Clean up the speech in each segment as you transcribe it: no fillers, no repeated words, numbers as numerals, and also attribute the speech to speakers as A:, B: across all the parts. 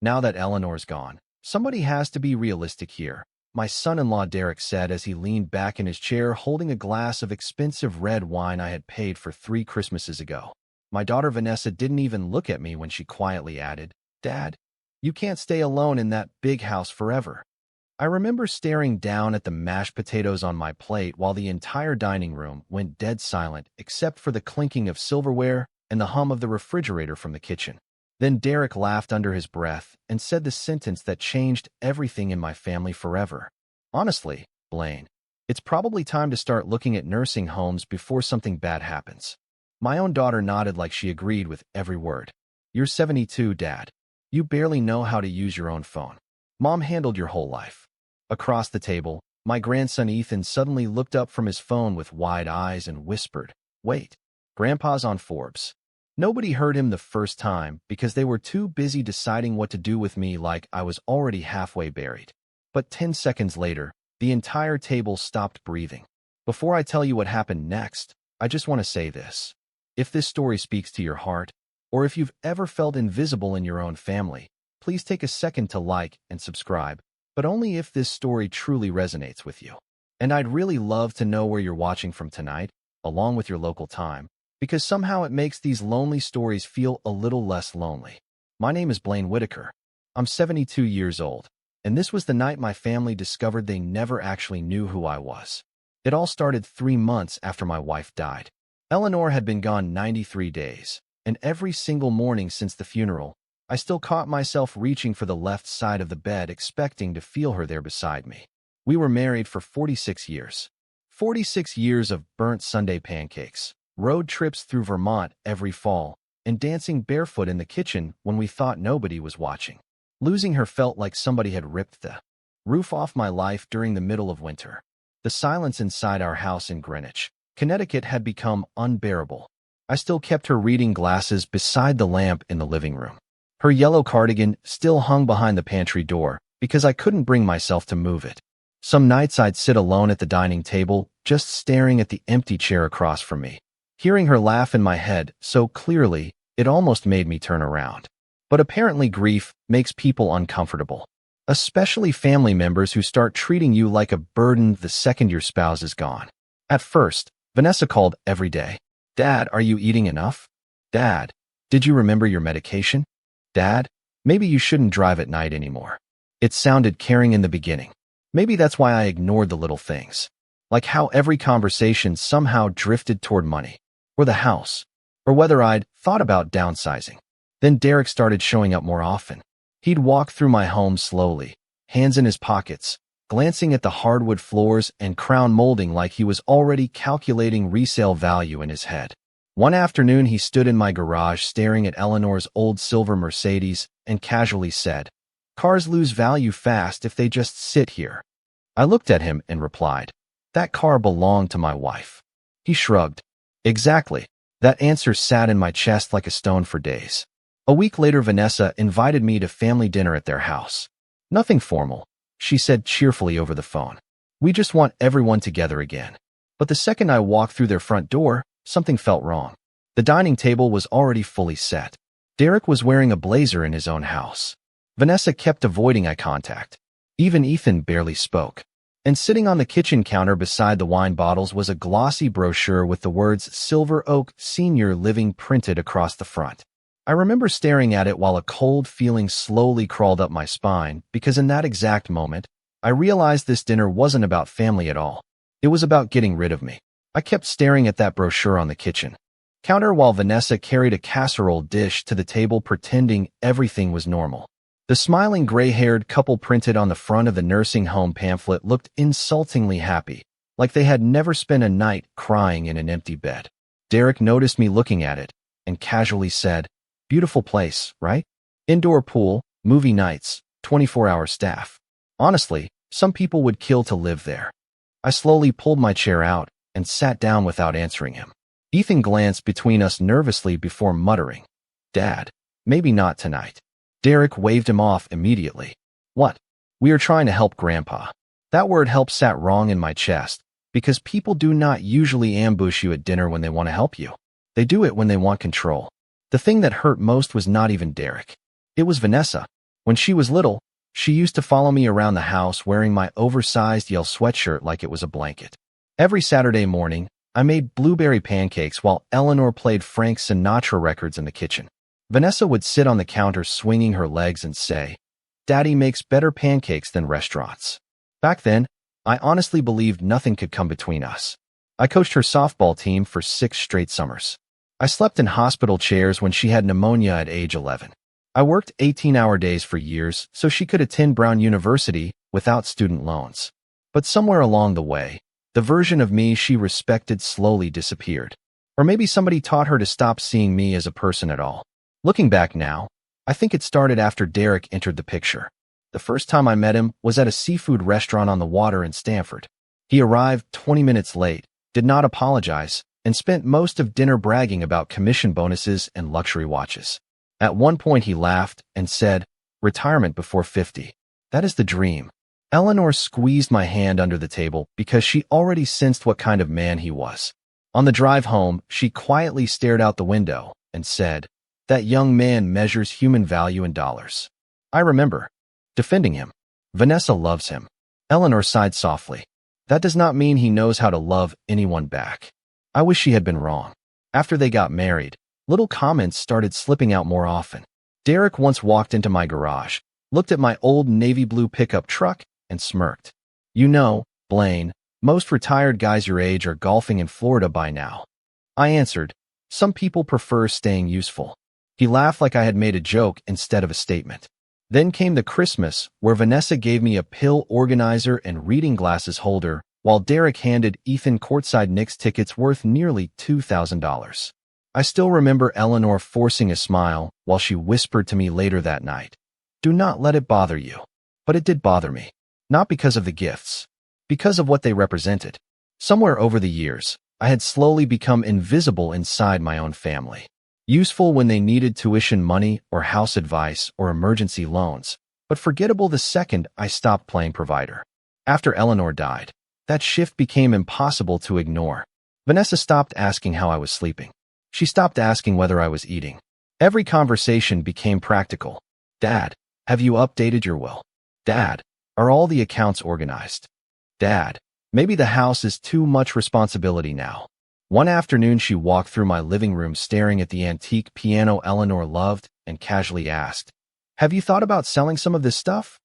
A: Now that Eleanor's gone, somebody has to be realistic here, my son-in-law Derek said as he leaned back in his chair holding a glass of expensive red wine I had paid for 3 Christmases ago. My daughter Vanessa didn't even look at me when she quietly added, "Dad, you can't stay alone in that big house forever." I remember staring down at the mashed potatoes on my plate while the entire dining room went dead silent except for the clinking of silverware and the hum of the refrigerator from the kitchen. Then Derek laughed under his breath and said the sentence that changed everything in my family forever. "Honestly, Blaine, it's probably time to start looking at nursing homes before something bad happens." My own daughter nodded like she agreed with every word. "You're 72, Dad. You barely know how to use your own phone. Mom handled your whole life." Across the table, my grandson Ethan suddenly looked up from his phone with wide eyes and whispered, "Wait, Grandpa's on Forbes." Nobody heard him the first time because they were too busy deciding what to do with me like I was already halfway buried. But 10 seconds later, the entire table stopped breathing. Before I tell you what happened next, I just want to say this. If this story speaks to your heart, or if you've ever felt invisible in your own family, please take a second to like and subscribe, but only if this story truly resonates with you. And I'd really love to know where you're watching from tonight, along with your local time, because somehow it makes these lonely stories feel a little less lonely. My name is Blaine Whitaker. I'm 72 years old, and this was the night my family discovered they never actually knew who I was. It all started 3 months after my wife died. Eleanor had been gone 93 days, and every single morning since the funeral, I still caught myself reaching for the left side of the bed expecting to feel her there beside me. We were married for 46 years. 46 years of burnt Sunday pancakes, road trips through Vermont every fall, and dancing barefoot in the kitchen when we thought nobody was watching. Losing her felt like somebody had ripped the roof off my life during the middle of winter. The silence inside our house in Greenwich, Connecticut had become unbearable. I still kept her reading glasses beside the lamp in the living room. Her yellow cardigan still hung behind the pantry door because I couldn't bring myself to move it. Some nights I'd sit alone at the dining table, just staring at the empty chair across from me, hearing her laugh in my head so clearly it almost made me turn around. But apparently grief makes people uncomfortable, especially family members who start treating you like a burden the second your spouse is gone. At first, Vanessa called every day. "Dad, are you eating enough? Dad, did you remember your medication? Dad, maybe you shouldn't drive at night anymore." It sounded caring in the beginning. Maybe that's why I ignored the little things. Like how every conversation somehow drifted toward money, or the house, or whether I'd thought about downsizing. Then Derek started showing up more often. He'd walk through my home slowly, hands in his pockets, glancing at the hardwood floors and crown molding like he was already calculating resale value in his head. One afternoon he stood in my garage staring at Eleanor's old silver Mercedes and casually said, "Cars lose value fast if they just sit here." I looked at him and replied, "That car belonged to my wife." He shrugged. Exactly. That answer sat in my chest like a stone for days. A week later, Vanessa invited me to family dinner at their house. "Nothing formal," she said cheerfully over the phone. "We just want everyone together again." But the second I walked through their front door, something felt wrong. The dining table was already fully set. Derek was wearing a blazer in his own house. Vanessa kept avoiding eye contact. Even Ethan barely spoke. And sitting on the kitchen counter beside the wine bottles was a glossy brochure with the words Silver Oak Senior Living printed across the front. I remember staring at it while a cold feeling slowly crawled up my spine because in that exact moment, I realized this dinner wasn't about family at all. It was about getting rid of me. I kept staring at that brochure on the kitchen counter while Vanessa carried a casserole dish to the table pretending everything was normal. The smiling gray-haired couple printed on the front of the nursing home pamphlet looked insultingly happy, like they had never spent a night crying in an empty bed. Derek noticed me looking at it and casually said, "Beautiful place, right? Indoor pool, movie nights, 24-hour staff. Honestly, some people would kill to live there." I slowly pulled my chair out and sat down without answering him. Ethan glanced between us nervously before muttering, "Dad, maybe not tonight." Derek waved him off immediately. "What?" "We are trying to help Grandpa." That word help sat wrong in my chest, because people do not usually ambush you at dinner when they want to help you. They do it when they want control. The thing that hurt most was not even Derek. It was Vanessa. When she was little, she used to follow me around the house wearing my oversized yellow sweatshirt like it was a blanket. Every Saturday morning, I made blueberry pancakes while Eleanor played Frank Sinatra records in the kitchen. Vanessa would sit on the counter swinging her legs and say, "Daddy makes better pancakes than restaurants." Back then, I honestly believed nothing could come between us. I coached her softball team for 6 straight summers. I slept in hospital chairs when she had pneumonia at age 11. I worked 18-hour days for years so she could attend Brown University without student loans. But somewhere along the way, the version of me she respected slowly disappeared. Or maybe somebody taught her to stop seeing me as a person at all. Looking back now, I think it started after Derek entered the picture. The first time I met him was at a seafood restaurant on the water in Stanford. He arrived 20 minutes late, did not apologize, and spent most of dinner bragging about commission bonuses and luxury watches. At one point he laughed and said, "Retirement before 50. That is the dream." Eleanor squeezed my hand under the table because she already sensed what kind of man he was. On the drive home, she quietly stared out the window and said, "That young man measures human value in dollars." I remember defending him. "Vanessa loves him." Eleanor sighed softly. "That does not mean he knows how to love anyone back." I wish she had been wrong. After they got married, little comments started slipping out more often. Derek once walked into my garage, looked at my old navy blue pickup truck, and smirked. "You know, Blaine, most retired guys your age are golfing in Florida by now." I answered, "Some people prefer staying useful." He laughed like I had made a joke instead of a statement. Then came the Christmas where Vanessa gave me a pill organizer and reading glasses holder, while Derek handed Ethan courtside Knicks tickets worth nearly $2,000. I still remember Eleanor forcing a smile while she whispered to me later that night, "Do not let it bother you." But it did bother me. Not because of the gifts, because of what they represented. Somewhere over the years, I had slowly become invisible inside my own family. Useful when they needed tuition money or house advice or emergency loans, but forgettable the second I stopped playing provider. After Eleanor died, that shift became impossible to ignore. Vanessa stopped asking how I was sleeping. She stopped asking whether I was eating. Every conversation became practical. "Dad, have you updated your will?" "Dad, are all the accounts organized?" "Dad, maybe the house is too much responsibility now." One afternoon she walked through my living room staring at the antique piano Eleanor loved and casually asked, "Have you thought about selling some of this stuff?"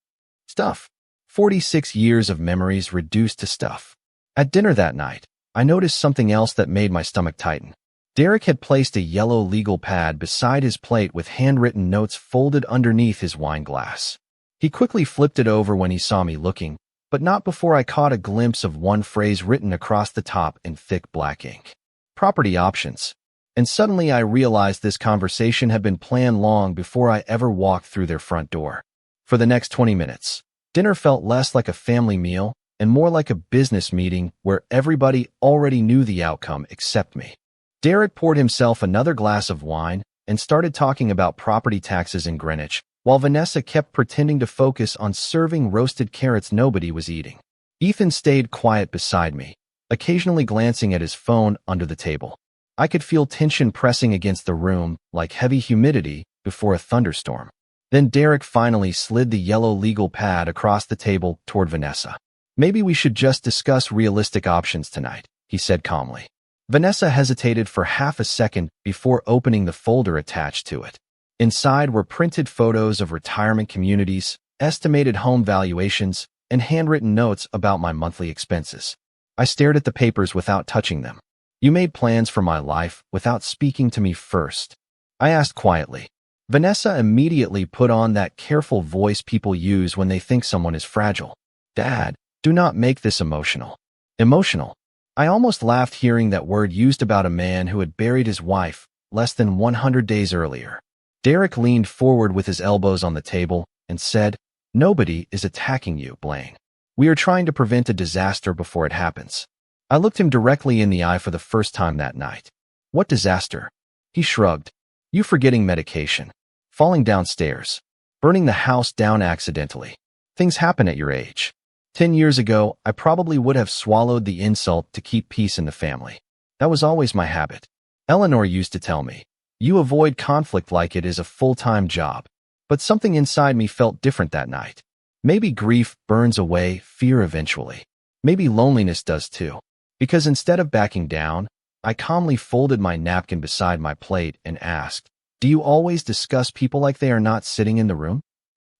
A: Stuff. 46 years of memories reduced to stuff. At dinner that night, I noticed something else that made my stomach tighten. Derek had placed a yellow legal pad beside his plate with handwritten notes folded underneath his wine glass. He quickly flipped it over when he saw me looking, but not before I caught a glimpse of one phrase written across the top in thick black ink. "Property options." And suddenly I realized this conversation had been planned long before I ever walked through their front door. For the next 20 minutes, dinner felt less like a family meal and more like a business meeting where everybody already knew the outcome except me. Derek poured himself another glass of wine and started talking about property taxes in Greenwich, while Vanessa kept pretending to focus on serving roasted carrots nobody was eating. Ethan stayed quiet beside me, occasionally glancing at his phone under the table. I could feel tension pressing against the room like heavy humidity before a thunderstorm. Then Derek finally slid the yellow legal pad across the table toward Vanessa. "Maybe we should just discuss realistic options tonight," he said calmly. Vanessa hesitated for half a second before opening the folder attached to it. Inside were printed photos of retirement communities, estimated home valuations, and handwritten notes about my monthly expenses. I stared at the papers without touching them. "You made plans for my life without speaking to me first," I asked quietly. Vanessa immediately put on that careful voice people use when they think someone is fragile. "Dad, do not make this emotional." Emotional? I almost laughed hearing that word used about a man who had buried his wife less than 100 days earlier. Derek leaned forward with his elbows on the table and said, "Nobody is attacking you, Blaine. We are trying to prevent a disaster before it happens." I looked him directly in the eye for the first time that night. "What disaster?" He shrugged. "You forgetting medication, falling downstairs, burning the house down accidentally. Things happen at your age. 10 years ago, I probably would have swallowed the insult to keep peace in the family. That was always my habit. Eleanor used to tell me, 'You avoid conflict like it is a full-time job.' But something inside me felt different that night. Maybe grief burns away fear eventually. Maybe loneliness does too. Because instead of backing down, I calmly folded my napkin beside my plate and asked, "Do you always discuss people like they are not sitting in the room?"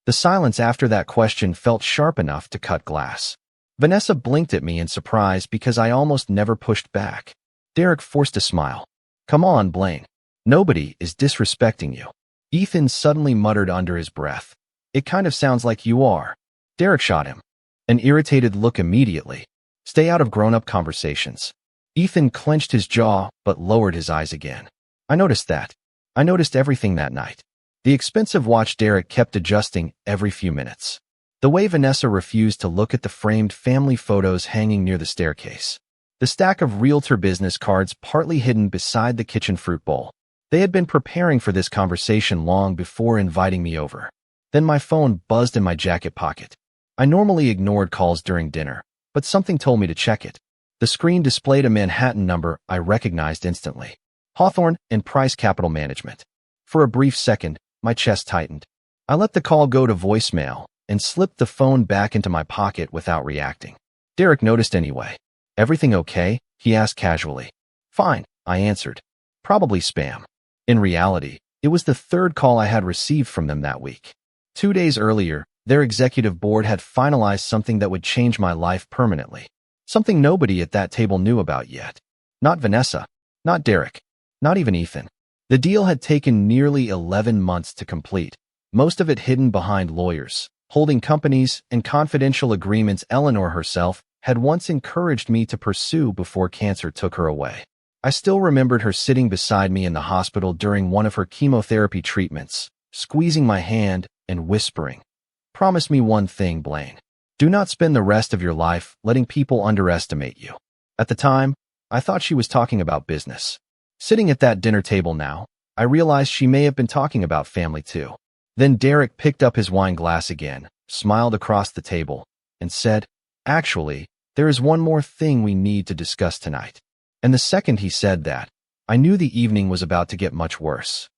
A: The silence after that question felt sharp enough to cut glass. Vanessa blinked at me in surprise because I almost never pushed back. Derek forced a smile. "Come on, Blaine. Nobody is disrespecting you." Ethan suddenly muttered under his breath. "It kind of sounds like you are." Derek shot him an irritated look immediately. "Stay out of grown-up conversations." Ethan clenched his jaw but lowered his eyes again. "I noticed that. I noticed everything that night." The expensive watch Derek kept adjusting every few minutes. The way Vanessa refused to look at the framed family photos hanging near the staircase. The stack of realtor business cards partly hidden beside the kitchen fruit bowl. They had been preparing for this conversation long before inviting me over. Then my phone buzzed in my jacket pocket. I normally ignored calls during dinner, but something told me to check it. The screen displayed a Manhattan number I recognized instantly. Hawthorne and Price Capital Management. For a brief second, my chest tightened. I let the call go to voicemail and slipped the phone back into my pocket without reacting. Derek noticed anyway. "Everything okay?" he asked casually. "Fine," I answered. "Probably spam." In reality, it was the third call I had received from them that week. 2 days earlier, their executive board had finalized something that would change my life permanently. Something nobody at that table knew about yet. Not Vanessa, not Derek, not even Ethan. The deal had taken nearly 11 months to complete, most of it hidden behind lawyers, holding companies, and confidential agreements Eleanor herself had once encouraged me to pursue before cancer took her away. I still remembered her sitting beside me in the hospital during one of her chemotherapy treatments, squeezing my hand and whispering, "Promise me one thing, Blaine. Do not spend the rest of your life letting people underestimate you." At the time, I thought she was talking about business. Sitting at that dinner table now, I realized she may have been talking about family too. Then Derek picked up his wine glass again, smiled across the table, and said, "Actually, there is one more thing we need to discuss tonight." And the second he said that, I knew the evening was about to get much worse.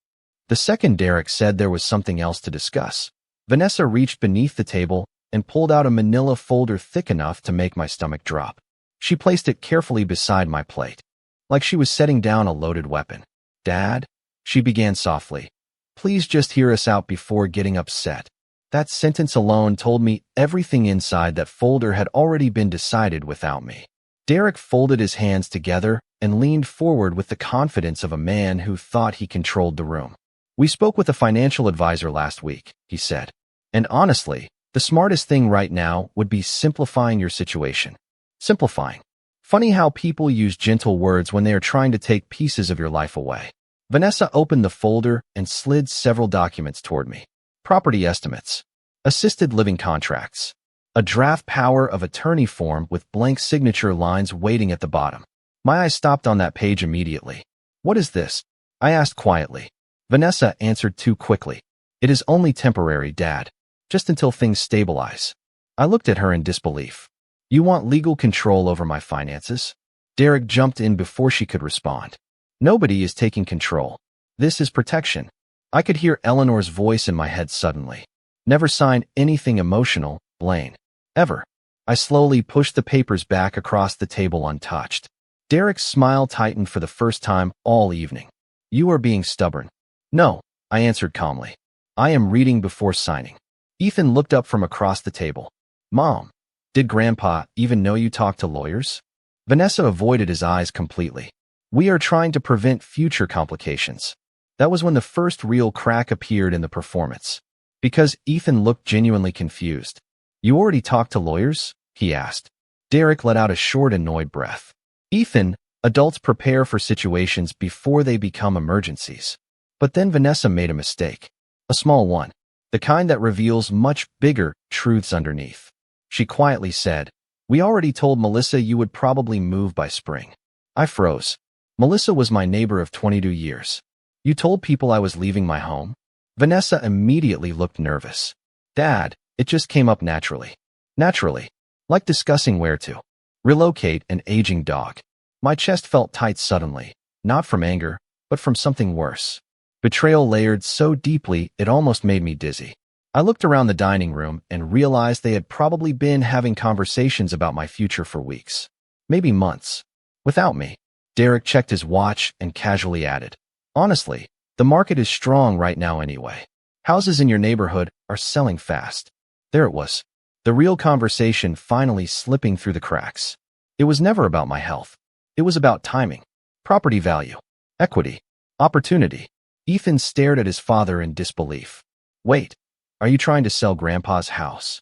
A: The second Derek said there was something else to discuss, Vanessa reached beneath the table and pulled out a manila folder thick enough to make my stomach drop. She placed it carefully beside my plate, like she was setting down a loaded weapon. "Dad," she began softly, "please just hear us out before getting upset." That sentence alone told me everything inside that folder had already been decided without me. Derek folded his hands together and leaned forward with the confidence of a man who thought he controlled the room. "We spoke with a financial advisor last week," he said. "And honestly, the smartest thing right now would be simplifying your situation." Simplifying. Funny how people use gentle words when they are trying to take pieces of your life away. Vanessa opened the folder and slid several documents toward me. Property estimates, assisted living contracts, a draft power of attorney form with blank signature lines waiting at the bottom. My eyes stopped on that page immediately. "What is this?" I asked quietly. Vanessa answered too quickly. "It is only temporary, Dad. Just until things stabilize." I looked at her in disbelief. "You want legal control over my finances?" Derek jumped in before she could respond. "Nobody is taking control. This is protection." I could hear Eleanor's voice in my head suddenly. "Never sign anything emotional, Blaine. Ever." I slowly pushed the papers back across the table untouched. Derek's smile tightened for the first time all evening. "You are being stubborn." "No," I answered calmly. "I am reading before signing." Ethan looked up from across the table. "Mom, did Grandpa even know you talked to lawyers?" Vanessa avoided his eyes completely. "We are trying to prevent future complications." That was when the first real crack appeared in the performance. Because Ethan looked genuinely confused. "You already talked to lawyers?" he asked. Derek let out a short, annoyed breath. "Ethan, adults prepare for situations before they become emergencies." But then Vanessa made a mistake. A small one. The kind that reveals much bigger truths underneath. She quietly said, "We already told Melissa you would probably move by spring." I froze. Melissa was my neighbor of 22 years. "You told people I was leaving my home?" Vanessa immediately looked nervous. "Dad, it just came up naturally." Naturally. Like discussing where to relocate an aging dog. My chest felt tight suddenly, not from anger, but from something worse. Betrayal layered so deeply it almost made me dizzy. I looked around the dining room and realized they had probably been having conversations about my future for weeks, maybe months, without me. Derek checked his watch and casually added, "Honestly, the market is strong right now anyway. Houses in your neighborhood are selling fast." There it was, the real conversation finally slipping through the cracks. It was never about my health. It was about timing, property value, equity, opportunity. Ethan stared at his father in disbelief. "Wait, are you trying to sell Grandpa's house?"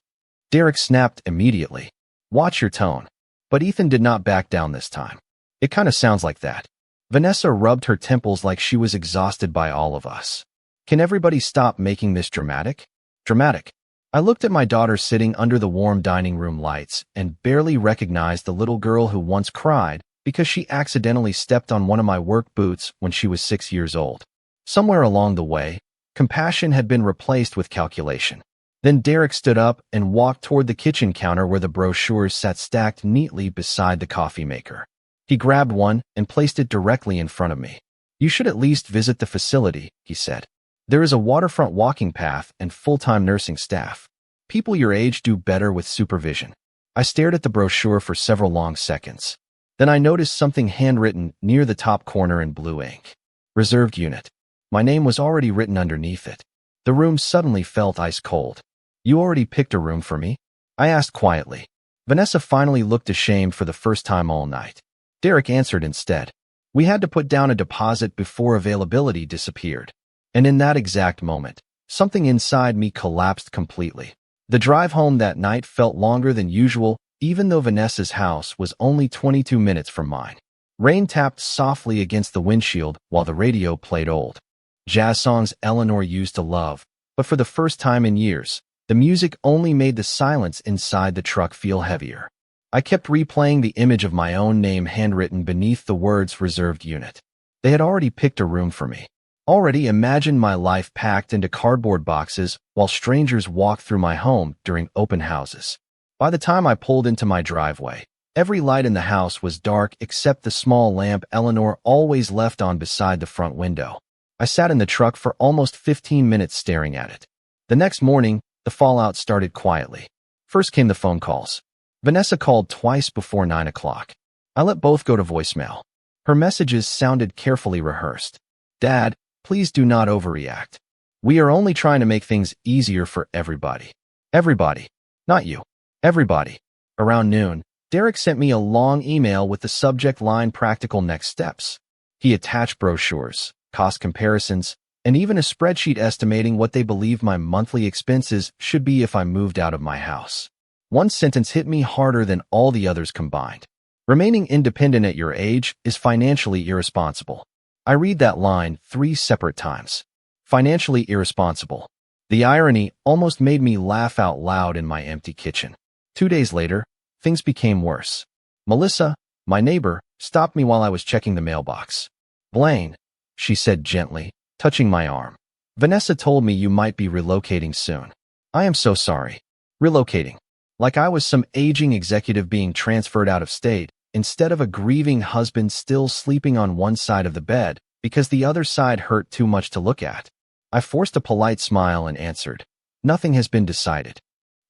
A: Derek snapped immediately. "Watch your tone." But Ethan did not back down this time. "It kind of sounds like that." Vanessa rubbed her temples like she was exhausted by all of us. "Can everybody stop making this dramatic?" Dramatic. I looked at my daughter sitting under the warm dining room lights and barely recognized the little girl who once cried because she accidentally stepped on one of my work boots when she was 6 years old. Somewhere along the way, compassion had been replaced with calculation. Then Derek stood up and walked toward the kitchen counter where the brochures sat stacked neatly beside the coffee maker. He grabbed one and placed it directly in front of me. "You should at least visit the facility," he said. "There is a waterfront walking path and full-time nursing staff. People your age do better with supervision." I stared at the brochure for several long seconds. Then I noticed something handwritten near the top corner in blue ink. "Reserved unit." My name was already written underneath it. The room suddenly felt ice cold. "You already picked a room for me?" I asked quietly. Vanessa finally looked ashamed for the first time all night. Derek answered instead. "We had to put down a deposit before availability disappeared." And in that exact moment, something inside me collapsed completely. The drive home that night felt longer than usual, even though Vanessa's house was only 22 minutes from mine. Rain tapped softly against the windshield while the radio played old jazz songs Eleanor used to love, but for the first time in years, the music only made the silence inside the truck feel heavier. I kept replaying the image of my own name handwritten beneath the words "reserved unit." They had already picked a room for me. Already imagined my life packed into cardboard boxes while strangers walked through my home during open houses. By the time I pulled into my driveway, every light in the house was dark except the small lamp Eleanor always left on beside the front window. I sat in the truck for almost 15 minutes staring at it. The next morning, the fallout started quietly. First came the phone calls. Vanessa called twice before 9 o'clock. I let both go to voicemail. Her messages sounded carefully rehearsed. "Dad, please do not overreact. We are only trying to make things easier for everybody." Everybody. Not you. Everybody. Around noon, Derek sent me a long email with the subject line "Practical Next Steps." He attached brochures, cost comparisons, and even a spreadsheet estimating what they believed my monthly expenses should be if I moved out of my house. One sentence hit me harder than all the others combined. "Remaining independent at your age is financially irresponsible." I read that line 3 separate times. Financially irresponsible. The irony almost made me laugh out loud in my empty kitchen. 2 days later, things became worse. Melissa, my neighbor, stopped me while I was checking the mailbox. "Blaine," she said gently, touching my arm. "Vanessa told me you might be relocating soon." "I am so sorry." Relocating. Like I was some aging executive being transferred out of state, instead of a grieving husband still sleeping on one side of the bed because the other side hurt too much to look at. I forced a polite smile and answered, "Nothing has been decided."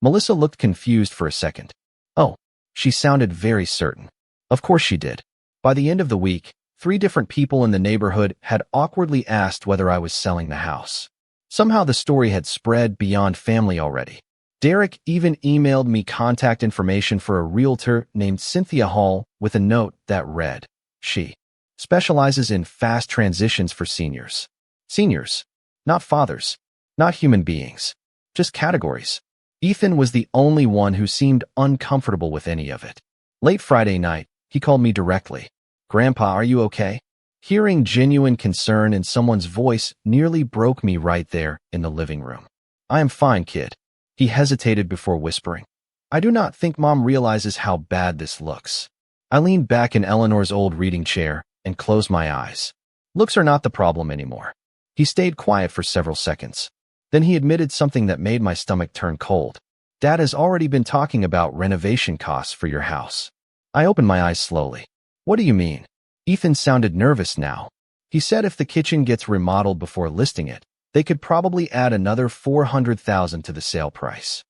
A: Melissa looked confused for a second. "Oh," she sounded very certain. Of course she did. By the end of the week, 3 different people in the neighborhood had awkwardly asked whether I was selling the house. Somehow the story had spread beyond family already. Derek even emailed me contact information for a realtor named Cynthia Hall with a note that read, "She specializes in fast transitions for seniors." Seniors. Not fathers. Not human beings. Just categories. Ethan was the only one who seemed uncomfortable with any of it. Late Friday night, he called me directly. "Grandpa, are you okay?" Hearing genuine concern in someone's voice nearly broke me right there in the living room. "I am fine, kid." He hesitated before whispering, "I do not think Mom realizes how bad this looks." I leaned back in Eleanor's old reading chair and closed my eyes. Looks are not the problem anymore. He stayed quiet for several seconds. Then he admitted something that made my stomach turn cold. "Dad has already been talking about renovation costs for your house." I opened my eyes slowly. "What do you mean?" Ethan sounded nervous now. He said if the kitchen gets remodeled before listing it, they could probably add another $400,000 to the sale price.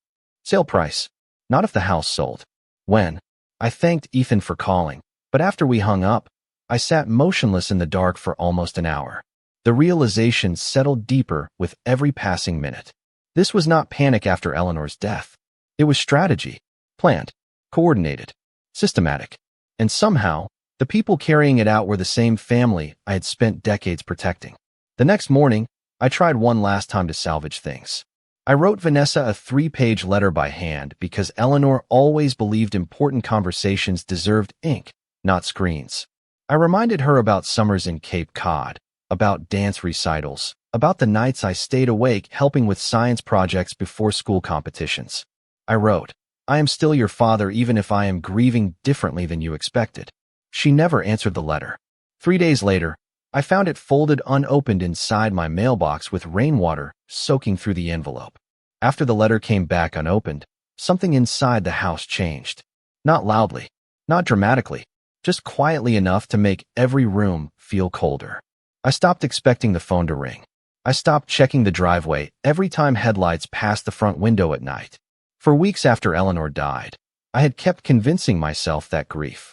A: Sale price, not if the house sold. When? I thanked Ethan for calling, but after we hung up, I sat motionless in the dark for almost an hour. The realization settled deeper with every passing minute. This was not panic after Eleanor's death. It was strategy, planned, coordinated, systematic. And somehow, the people carrying it out were the same family I had spent decades protecting. The next morning, I tried one last time to salvage things. I wrote Vanessa a 3-page letter by hand because Eleanor always believed important conversations deserved ink, not screens. I reminded her about summers in Cape Cod, about dance recitals, about the nights I stayed awake helping with science projects before school competitions. I wrote, "I am still your father even if I am grieving differently than you expected." She never answered the letter. 3 days later, I found it folded unopened inside my mailbox with rainwater soaking through the envelope. After the letter came back unopened, something inside the house changed. Not loudly, not dramatically, just quietly enough to make every room feel colder. I stopped expecting the phone to ring. I stopped checking the driveway every time headlights passed the front window at night. For weeks after Eleanor died, I had kept convincing myself that grief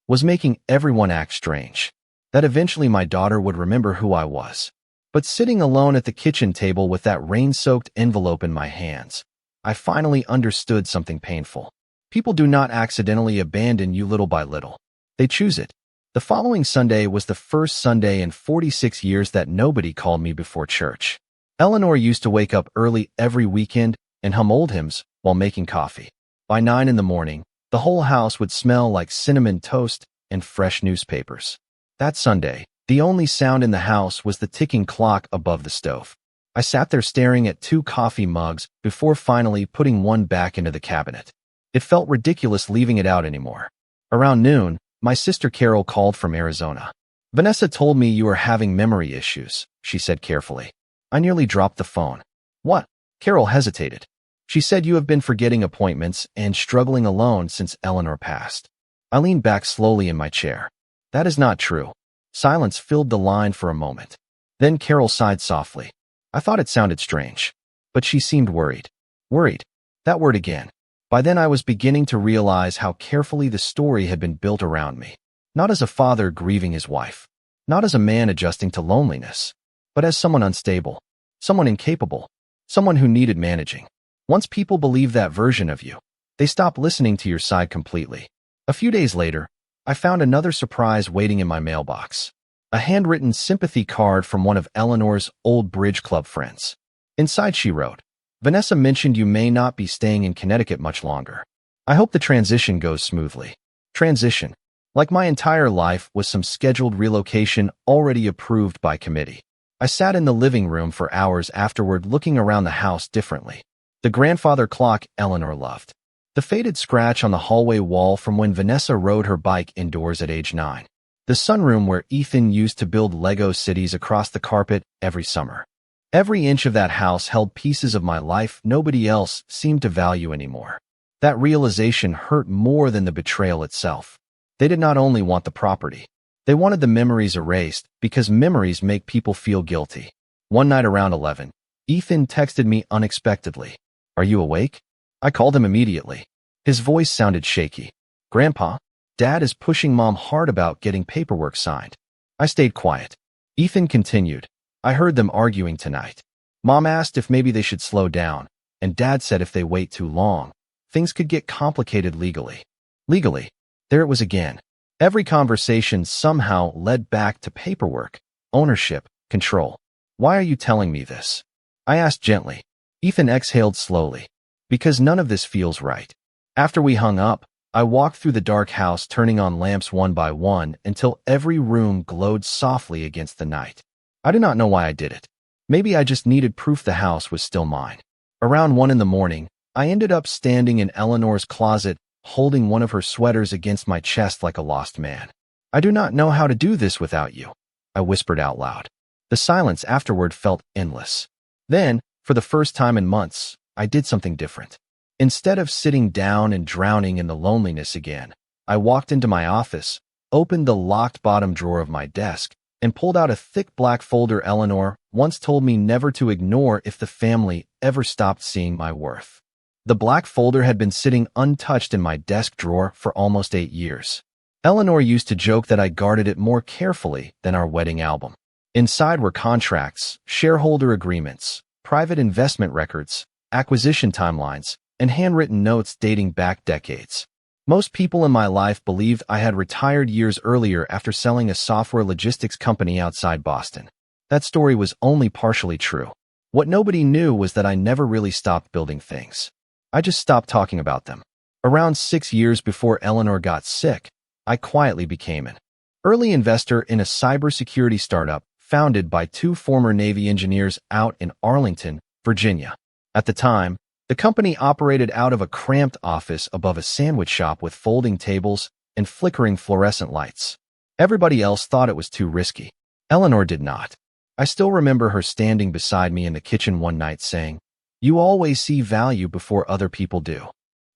A: was making everyone act strange, that eventually my daughter would remember who I was. But sitting alone at the kitchen table with that rain-soaked envelope in my hands, I finally understood something painful. People do not accidentally abandon you little by little. They choose it. The following Sunday was the first Sunday in 46 years that nobody called me before church. Eleanor used to wake up early every weekend and hum old hymns while making coffee. By 9 in the morning, the whole house would smell like cinnamon toast and fresh newspapers. That Sunday, the only sound in the house was the ticking clock above the stove. I sat there staring at 2 coffee mugs before finally putting one back into the cabinet. It felt ridiculous leaving it out anymore. Around noon, my sister Carol called from Arizona. "Vanessa told me you are having memory issues," she said carefully. I nearly dropped the phone. "What?" Carol hesitated. "She said you have been forgetting appointments and struggling alone since Eleanor passed." I leaned back slowly in my chair. "That is not true." Silence filled the line for a moment. Then Carol sighed softly. I thought it sounded strange. But she seemed worried. Worried. That word again. By then I was beginning to realize how carefully the story had been built around me. Not as a father grieving his wife. Not as a man adjusting to loneliness. But as someone unstable. Someone incapable. Someone who needed managing. Once people believe that version of you, they stop listening to your side completely. A few days later, I found another surprise waiting in my mailbox. A handwritten sympathy card from one of Eleanor's old bridge club friends. Inside she wrote, "Vanessa mentioned you may not be staying in Connecticut much longer. I hope the transition goes smoothly." Transition, like my entire life, was some scheduled relocation already approved by committee. I sat in the living room for hours afterward looking around the house differently. The grandfather clock Eleanor loved. The faded scratch on the hallway wall from when Vanessa rode her bike indoors at age 9. The sunroom where Ethan used to build Lego cities across the carpet every summer. Every inch of that house held pieces of my life nobody else seemed to value anymore. That realization hurt more than the betrayal itself. They did not only want the property. They wanted the memories erased because memories make people feel guilty. One night around 11, Ethan texted me unexpectedly. "Are you awake?" I called him immediately. His voice sounded shaky. "Grandpa, Dad is pushing Mom hard about getting paperwork signed." I stayed quiet. Ethan continued, "I heard them arguing tonight. Mom asked if maybe they should slow down, and Dad said if they wait too long, things could get complicated legally." Legally. There it was again. Every conversation somehow led back to paperwork, ownership, control. "Why are you telling me this?" I asked gently. Ethan exhaled slowly. "Because none of this feels right." After we hung up, I walked through the dark house turning on lamps one by one until every room glowed softly against the night. I do not know why I did it. Maybe I just needed proof the house was still mine. Around 1 in the morning, I ended up standing in Eleanor's closet, holding one of her sweaters against my chest like a lost man. "I do not know how to do this without you," I whispered out loud. The silence afterward felt endless. Then, for the first time in months, I did something different. Instead of sitting down and drowning in the loneliness again, I walked into my office, opened the locked bottom drawer of my desk, and pulled out a thick black folder Eleanor once told me never to ignore if the family ever stopped seeing my worth. The black folder had been sitting untouched in my desk drawer for almost 8 years. Eleanor used to joke that I guarded it more carefully than our wedding album. Inside were contracts, shareholder agreements, private investment records, acquisition timelines, and handwritten notes dating back decades. Most people in my life believed I had retired years earlier after selling a software logistics company outside Boston. That story was only partially true. What nobody knew was that I never really stopped building things. I just stopped talking about them. Around 6 years before Eleanor got sick, I quietly became an early investor in a cybersecurity startup founded by 2 former Navy engineers out in Arlington, Virginia. At the time, the company operated out of a cramped office above a sandwich shop with folding tables and flickering fluorescent lights. Everybody else thought it was too risky. Eleanor did not. I still remember her standing beside me in the kitchen one night saying, "You always see value before other people do."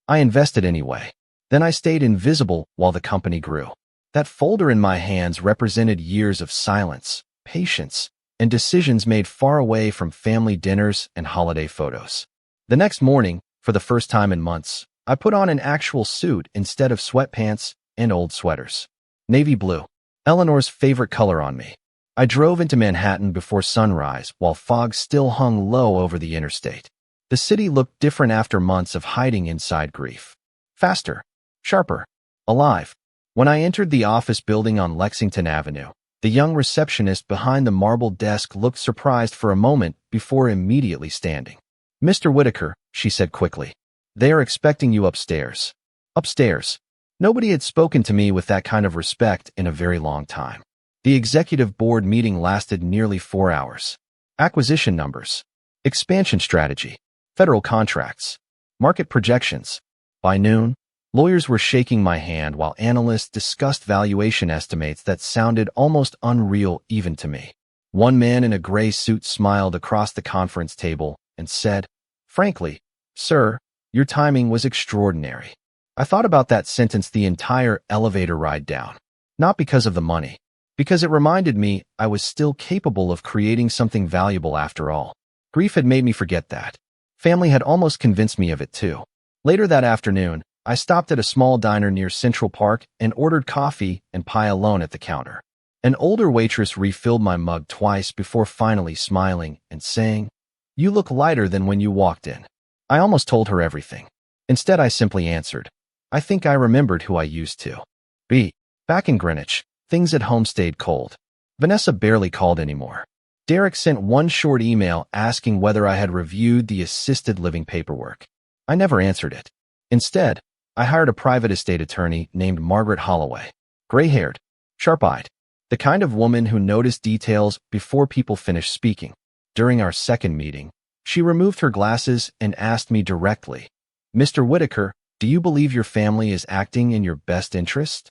A: I invested anyway. Then I stayed invisible while the company grew. That folder in my hands represented years of silence, patience, and decisions made far away from family dinners and holiday photos. The next morning, for the first time in months, I put on an actual suit instead of sweatpants and old sweaters. Navy blue, Eleanor's favorite color on me. I drove into Manhattan before sunrise while fog still hung low over the interstate. The city looked different after months of hiding inside grief. Faster, sharper, alive. When I entered the office building on Lexington Avenue, the young receptionist behind the marble desk looked surprised for a moment before immediately standing. "Mr. Whitaker," she said quickly, "they are expecting you upstairs." Upstairs. Nobody had spoken to me with that kind of respect in a very long time. The executive board meeting lasted nearly 4 hours. Acquisition numbers, expansion strategy, federal contracts, market projections. By noon, lawyers were shaking my hand while analysts discussed valuation estimates that sounded almost unreal even to me. One man in a gray suit smiled across the conference table and said, "Frankly, sir, your timing was extraordinary." I thought about that sentence the entire elevator ride down. Not because of the money, because it reminded me I was still capable of creating something valuable after all. Grief had made me forget that. Family had almost convinced me of it too. Later that afternoon, I stopped at a small diner near Central Park and ordered coffee and pie alone at the counter. An older waitress refilled my mug twice before finally smiling and saying, "You look lighter than when you walked in." I almost told her everything. Instead, I simply answered, "I think I remembered who I used to be." Back in Greenwich, things at home stayed cold. Vanessa barely called anymore. Derek sent one short email asking whether I had reviewed the assisted living paperwork. I never answered it. Instead, I hired a private estate attorney named Margaret Holloway. Gray-haired, sharp-eyed, the kind of woman who noticed details before people finished speaking. During our second meeting, she removed her glasses and asked me directly, "Mr. Whitaker, do you believe your family is acting in your best interest?"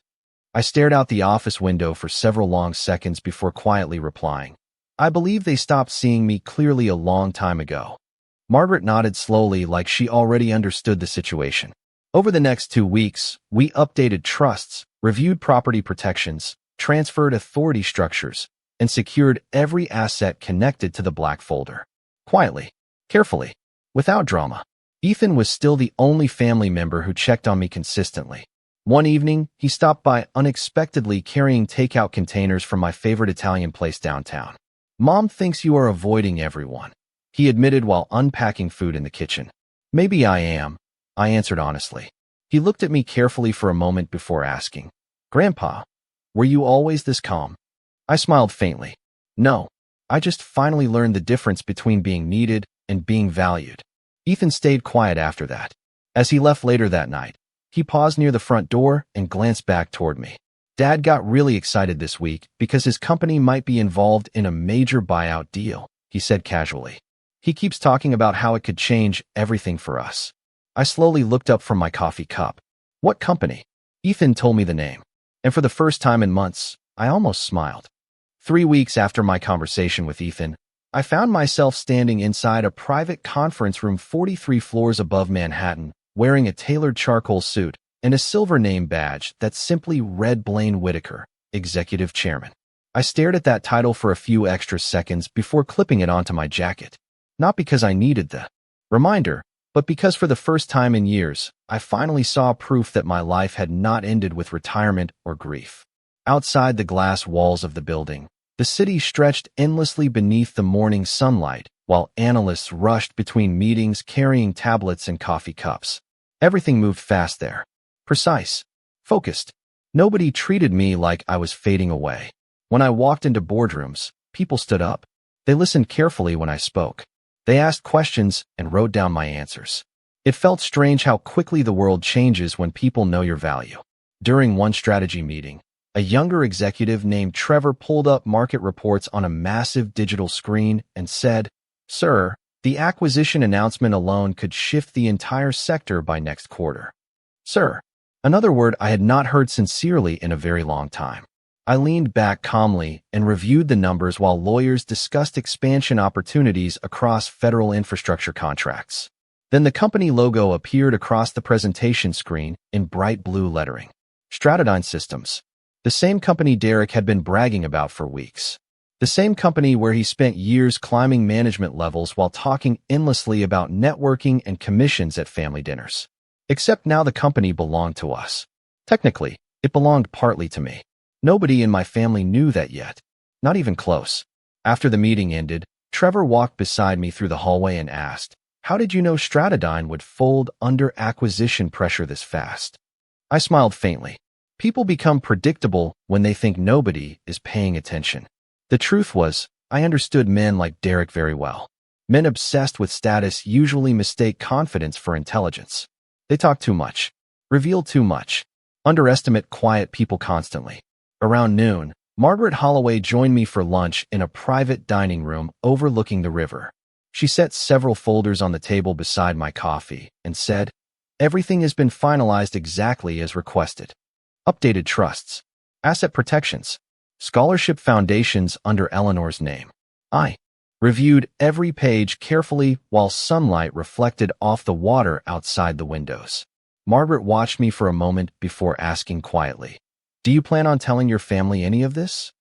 A: I stared out the office window for several long seconds before quietly replying, "I believe they stopped seeing me clearly a long time ago." Margaret nodded slowly like she already understood the situation. Over the next 2 weeks, we updated trusts, reviewed property protections, transferred authority structures, and secured every asset connected to the black folder. Quietly, carefully, without drama. Ethan was still the only family member who checked on me consistently. One evening, he stopped by unexpectedly carrying takeout containers from my favorite Italian place downtown. "Mom thinks you are avoiding everyone," he admitted while unpacking food in the kitchen. "Maybe I am," I answered honestly. He looked at me carefully for a moment before asking, "Grandpa, were you always this calm?" I smiled faintly. "No, I just finally learned the difference between being needed and being valued." Ethan stayed quiet after that. As he left later that night, he paused near the front door and glanced back toward me. "Dad got really excited this week because his company might be involved in a major buyout deal," he said casually. "He keeps talking about how it could change everything for us." I slowly looked up from my coffee cup. "What company?" Ethan told me the name, and for the first time in months, I almost smiled. 3 weeks after my conversation with Ethan, I found myself standing inside a private conference room 43 floors above Manhattan, wearing a tailored charcoal suit and a silver name badge that simply read Blaine Whitaker, Executive Chairman. I stared at that title for a few extra seconds before clipping it onto my jacket. Not because I needed the reminder, but because for the first time in years, I finally saw proof that my life had not ended with retirement or grief. Outside the glass walls of the building, the city stretched endlessly beneath the morning sunlight, while analysts rushed between meetings carrying tablets and coffee cups. Everything moved fast there. Precise. Focused. Nobody treated me like I was fading away. When I walked into boardrooms, people stood up. They listened carefully when I spoke. They asked questions and wrote down my answers. It felt strange how quickly the world changes when people know your value. During one strategy meeting, a younger executive named Trevor pulled up market reports on a massive digital screen and said, "Sir, the acquisition announcement alone could shift the entire sector by next quarter." Sir, another word I had not heard sincerely in a very long time. I leaned back calmly and reviewed the numbers while lawyers discussed expansion opportunities across federal infrastructure contracts. Then the company logo appeared across the presentation screen in bright blue lettering. Stratedyne Systems. The same company Derek had been bragging about for weeks. The same company where he spent years climbing management levels while talking endlessly about networking and commissions at family dinners. Except now the company belonged to us. Technically, it belonged partly to me. Nobody in my family knew that yet. Not even close. After the meeting ended, Trevor walked beside me through the hallway and asked, "How did you know Stratedyne would fold under acquisition pressure this fast?" I smiled faintly. People become predictable when they think nobody is paying attention. The truth was, I understood men like Derek very well. Men obsessed with status usually mistake confidence for intelligence. They talk too much, reveal too much, underestimate quiet people constantly. Around noon, Margaret Holloway joined me for lunch in a private dining room overlooking the river. She set several folders on the table beside my coffee and said, "Everything has been finalized exactly as requested. Updated trusts, asset protections, scholarship foundations under Eleanor's name." I reviewed every page carefully while sunlight reflected off the water outside the windows. Margaret watched me for a moment before asking quietly, "Do you plan on telling your family any of this?"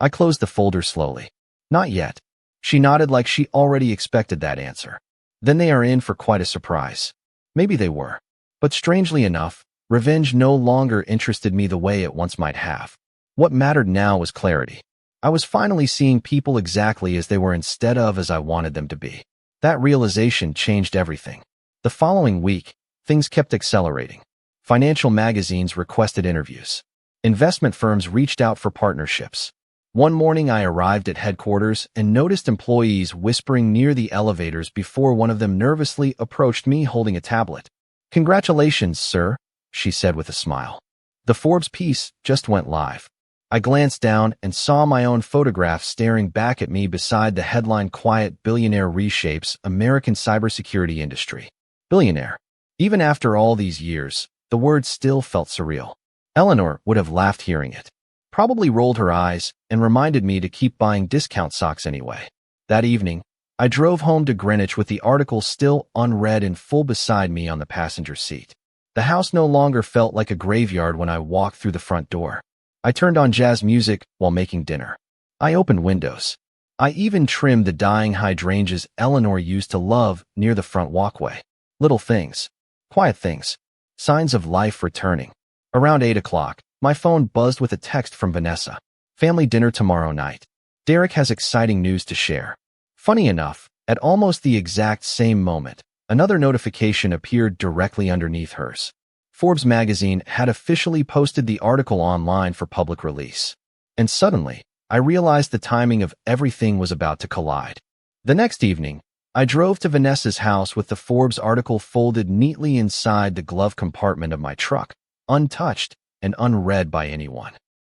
A: I closed the folder slowly. "Not yet." She nodded like she already expected that answer. Then they are in for quite a surprise. Maybe they were. But strangely enough, revenge no longer interested me the way it once might have. What mattered now was clarity. I was finally seeing people exactly as they were instead of as I wanted them to be. That realization changed everything. The following week, things kept accelerating. Financial magazines requested interviews. Investment firms reached out for partnerships. One morning I arrived at headquarters and noticed employees whispering near the elevators before one of them nervously approached me holding a tablet. "Congratulations, sir," she said with a smile. "The Forbes piece just went live." I glanced down and saw my own photograph staring back at me beside the headline, "Quiet Billionaire Reshapes American Cybersecurity Industry." Billionaire. Even after all these years, the word still felt surreal. Eleanor would have laughed hearing it. Probably rolled her eyes and reminded me to keep buying discount socks anyway. That evening, I drove home to Greenwich with the article still unread in full beside me on the passenger seat. The house no longer felt like a graveyard when I walked through the front door. I turned on jazz music while making dinner. I opened windows. I even trimmed the dying hydrangeas Eleanor used to love near the front walkway. Little things. Quiet things. Signs of life returning. Around 8 o'clock, my phone buzzed with a text from Vanessa. "Family dinner tomorrow night. Derek has exciting news to share." Funny enough, at almost the exact same moment, another notification appeared directly underneath hers. Forbes magazine had officially posted the article online for public release. And suddenly, I realized the timing of everything was about to collide. The next evening, I drove to Vanessa's house with the Forbes article folded neatly inside the glove compartment of my truck, untouched and unread by anyone.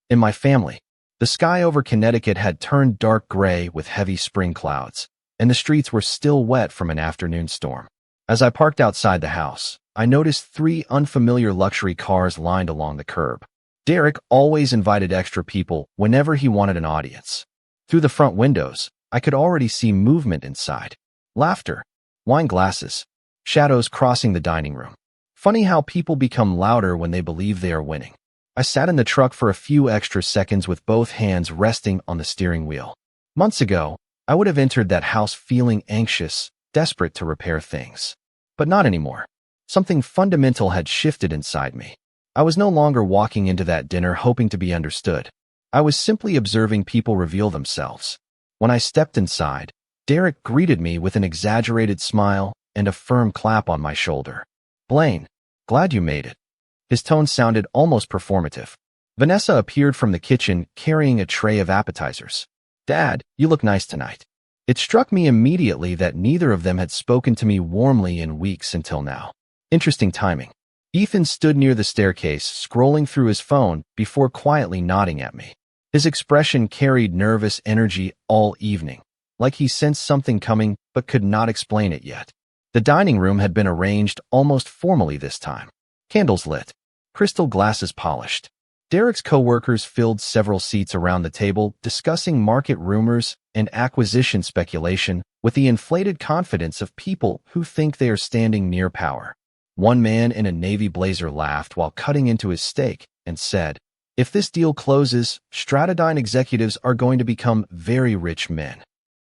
A: In my family, the sky over Connecticut had turned dark gray with heavy spring clouds, and the streets were still wet from an afternoon storm. As I parked outside the house, I noticed 3 unfamiliar luxury cars lined along the curb. Derek always invited extra people whenever he wanted an audience. Through the front windows, I could already see movement inside. Laughter, wine glasses, shadows crossing the dining room. Funny how people become louder when they believe they are winning. I sat in the truck for a few extra seconds with both hands resting on the steering wheel. Months ago, I would have entered that house feeling anxious, desperate to repair things. But not anymore. Something fundamental had shifted inside me. I was no longer walking into that dinner hoping to be understood. I was simply observing people reveal themselves. When I stepped inside, Derek greeted me with an exaggerated smile and a firm clap on my shoulder. "Blaine, glad you made it." His tone sounded almost performative. Vanessa appeared from the kitchen carrying a tray of appetizers. "Dad, you look nice tonight." It struck me immediately that neither of them had spoken to me warmly in weeks until now. Interesting timing. Ethan stood near the staircase, scrolling through his phone before quietly nodding at me. His expression carried nervous energy all evening, like he sensed something coming but could not explain it yet. The dining room had been arranged almost formally this time. Candles lit, crystal glasses polished. Derek's co-workers filled several seats around the table, discussing market rumors and acquisition speculation with the inflated confidence of people who think they are standing near power. One man in a navy blazer laughed while cutting into his steak and said, "If this deal closes, Stratodyne executives are going to become very rich men."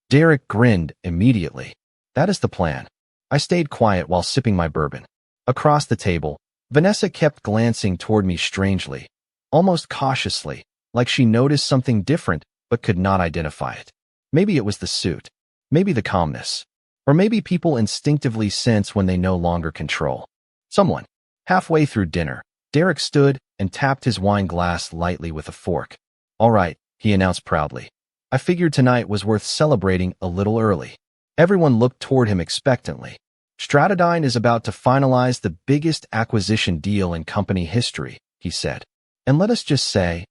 A: Derek grinned immediately. "That is the plan." I stayed quiet while sipping my bourbon. Across the table, Vanessa kept glancing toward me strangely, almost cautiously, like she noticed something different but could not identify it. Maybe it was the suit, maybe the calmness, or maybe people instinctively sense when they no longer control someone. Halfway through dinner, Derek stood and tapped his wine glass lightly with a fork. "All right," he announced proudly. "I figured tonight was worth celebrating a little early." Everyone looked toward him expectantly. "Stratodyne is about to finalize the biggest acquisition deal in company history," he said. "And let us just say,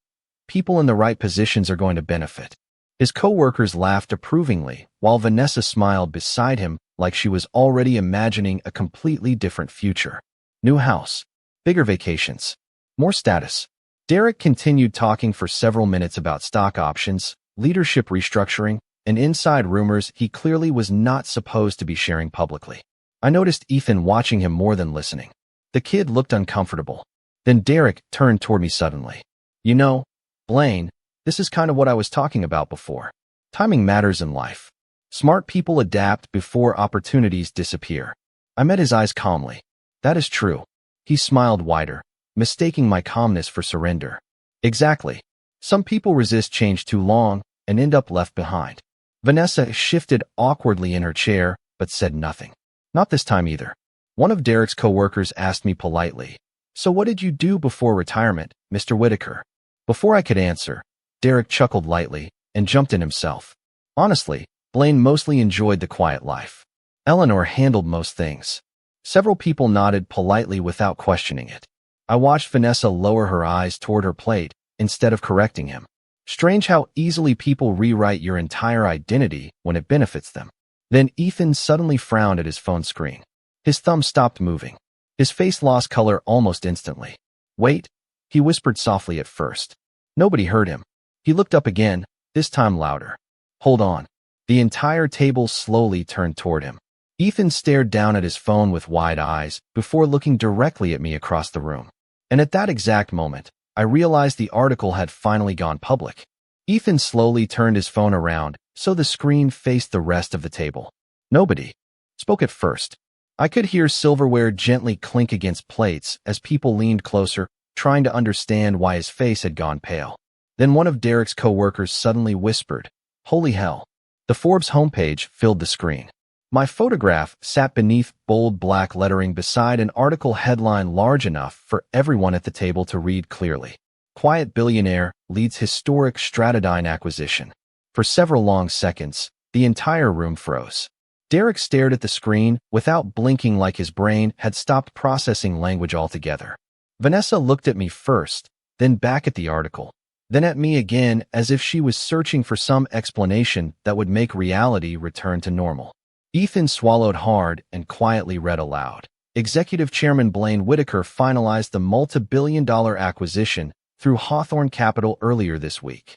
A: people in the right positions are going to benefit." His co-workers laughed approvingly, while Vanessa smiled beside him like she was already imagining a completely different future. New house, bigger vacations, more status. Derek continued talking for several minutes about stock options, leadership restructuring, and inside rumors he clearly was not supposed to be sharing publicly. I noticed Ethan watching him more than listening. The kid looked uncomfortable. Then Derek turned toward me suddenly. "You know, Blaine, this is kind of what I was talking about before. Timing matters in life. Smart people adapt before opportunities disappear." I met his eyes calmly. "That is true." He smiled wider, mistaking my calmness for surrender. "Exactly. Some people resist change too long and end up left behind." Vanessa shifted awkwardly in her chair, but said nothing. Not this time either. One of Derek's co-workers asked me politely, "So what did you do before retirement, Mr. Whitaker?" Before I could answer, Derek chuckled lightly and jumped in himself. "Honestly, Blaine mostly enjoyed the quiet life. Eleanor handled most things." Several people nodded politely without questioning it. I watched Vanessa lower her eyes toward her plate instead of correcting him. Strange how easily people rewrite your entire identity when it benefits them. Then Ethan suddenly frowned at his phone screen. His thumb stopped moving. His face lost color almost instantly. "Wait," he whispered softly at first. Nobody heard him. He looked up again, this time louder. "Hold on." The entire table slowly turned toward him. Ethan stared down at his phone with wide eyes before looking directly at me across the room. And at that exact moment, I realized the article had finally gone public. Ethan slowly turned his phone around so the screen faced the rest of the table. Nobody spoke at first. I could hear silverware gently clink against plates as people leaned closer, trying to understand why his face had gone pale. Then one of Derek's co-workers suddenly whispered, "Holy hell." The Forbes homepage filled the screen. My photograph sat beneath bold black lettering beside an article headline large enough for everyone at the table to read clearly. "Quiet billionaire leads historic Stratodyne acquisition." For several long seconds, the entire room froze. Derek stared at the screen without blinking, like his brain had stopped processing language altogether. Vanessa looked at me first, then back at the article, then at me again, as if she was searching for some explanation that would make reality return to normal. Ethan swallowed hard and quietly read aloud. "Executive Chairman Blaine Whitaker finalized the multi-billion-dollar acquisition through Hawthorne Capital earlier this week."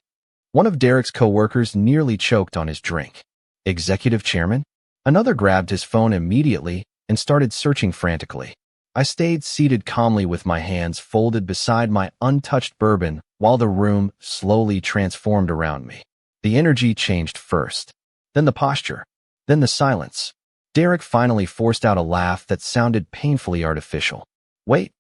A: One of Derek's co-workers nearly choked on his drink. "Executive Chairman?" Another grabbed his phone immediately and started searching frantically. I stayed seated calmly with my hands folded beside my untouched bourbon while the room slowly transformed around me. The energy changed first, then the posture, then the silence. Derek finally forced out a laugh that sounded painfully artificial. Wait,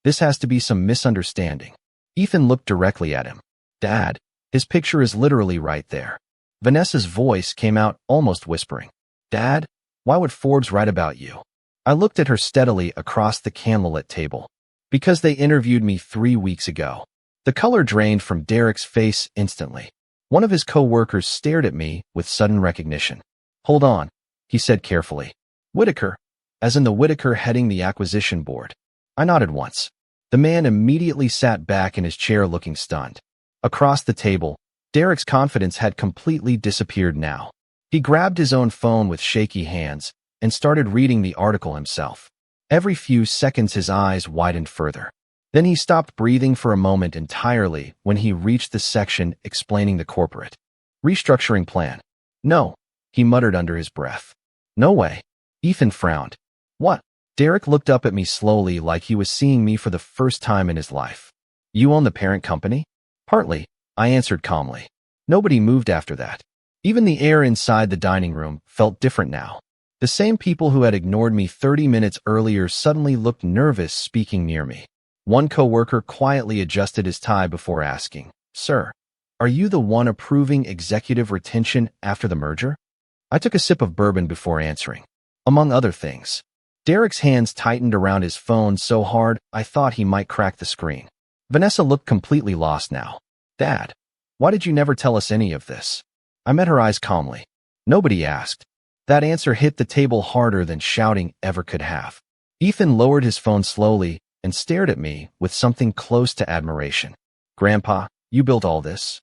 A: this has to be some misunderstanding. Ethan looked directly at him. Dad, his picture is literally right there. Vanessa's voice came out almost whispering. Dad, why would Forbes write about you? I looked at her steadily across the candlelit table. Because they interviewed me 3 weeks ago. The color drained from Derek's face instantly. One of his co-workers stared at me with sudden recognition. Hold on, he said carefully. Whitaker, as in the Whitaker heading the acquisition board. I nodded once. The man immediately sat back in his chair looking stunned. Across the table, Derek's confidence had completely disappeared now. He grabbed his own phone with shaky hands and started reading the article himself. Every few seconds his eyes widened further. Then he stopped breathing for a moment entirely when he reached the section explaining the corporate restructuring plan. No, he muttered under his breath. No way. Ethan frowned. What? Derek looked up at me slowly like he was seeing me for the first time in his life. You own the parent company? Partly, I answered calmly. Nobody moved after that. Even the air inside the dining room felt different now. The same people who had ignored me 30 minutes earlier suddenly looked nervous speaking near me. One coworker quietly adjusted his tie before asking, Sir, are you the one approving executive retention after the merger? I took a sip of bourbon before answering. Among other things. Derek's hands tightened around his phone so hard I thought he might crack the screen. Vanessa looked completely lost now. Dad, why did you never tell us any of this? I met her eyes calmly. Nobody asked. That answer hit the table harder than shouting ever could have. Ethan lowered his phone slowly and stared at me with something close to admiration. Grandpa, you built all this?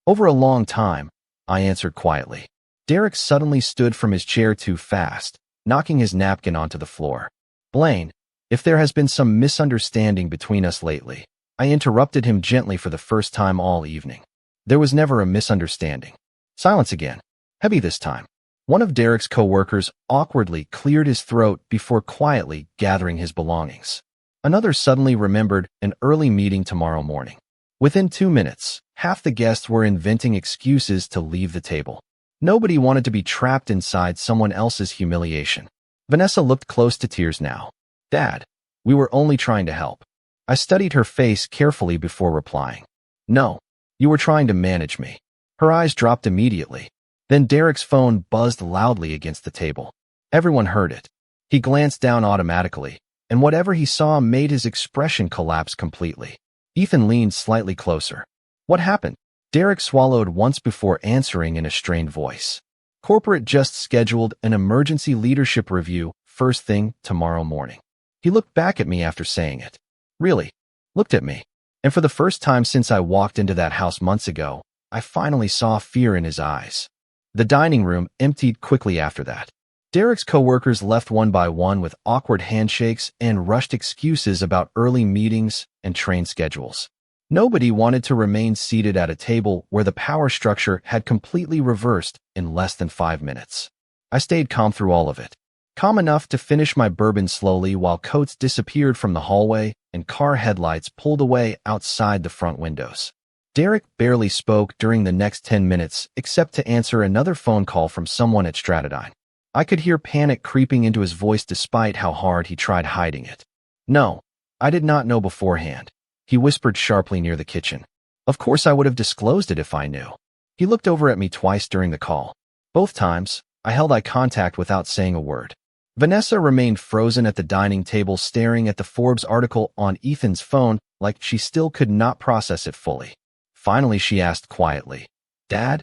A: Over a long time, I answered quietly. Derek suddenly stood from his chair too fast, knocking his napkin onto the floor. Blaine, if there has been some misunderstanding between us lately, I interrupted him gently for the first time all evening. There was never a misunderstanding. Silence again, heavy this time. One of Derek's co-workers awkwardly cleared his throat before quietly gathering his belongings. Another suddenly remembered an early meeting tomorrow morning. Within 2 minutes, half the guests were inventing excuses to leave the table. Nobody wanted to be trapped inside someone else's humiliation. Vanessa looked close to tears now. Dad, we were only trying to help. I studied her face carefully before replying. No, you were trying to manage me. Her eyes dropped immediately. Then Derek's phone buzzed loudly against the table. Everyone heard it. He glanced down automatically, and whatever he saw made his expression collapse completely. Ethan leaned slightly closer. What happened? Derek swallowed once before answering in a strained voice. Corporate just scheduled an emergency leadership review first thing tomorrow morning. He looked back at me after saying it. Really? Looked at me. And for the first time since I walked into that house months ago, I finally saw fear in his eyes. The dining room emptied quickly after that. Derek's coworkers left one by one with awkward handshakes and rushed excuses about early meetings and train schedules. Nobody wanted to remain seated at a table where the power structure had completely reversed in less than 5 minutes. I stayed calm through all of it. Calm enough to finish my bourbon slowly while coats disappeared from the hallway and car headlights pulled away outside the front windows. Derek barely spoke during the next 10 minutes except to answer another phone call from someone at Stratodine. I could hear panic creeping into his voice despite how hard he tried hiding it. No, I did not know beforehand. He whispered sharply near the kitchen. Of course I would have disclosed it if I knew. He looked over at me twice during the call. Both times, I held eye contact without saying a word. Vanessa remained frozen at the dining table staring at the Forbes article on Ethan's phone like she still could not process it fully. Finally, she asked quietly, Dad,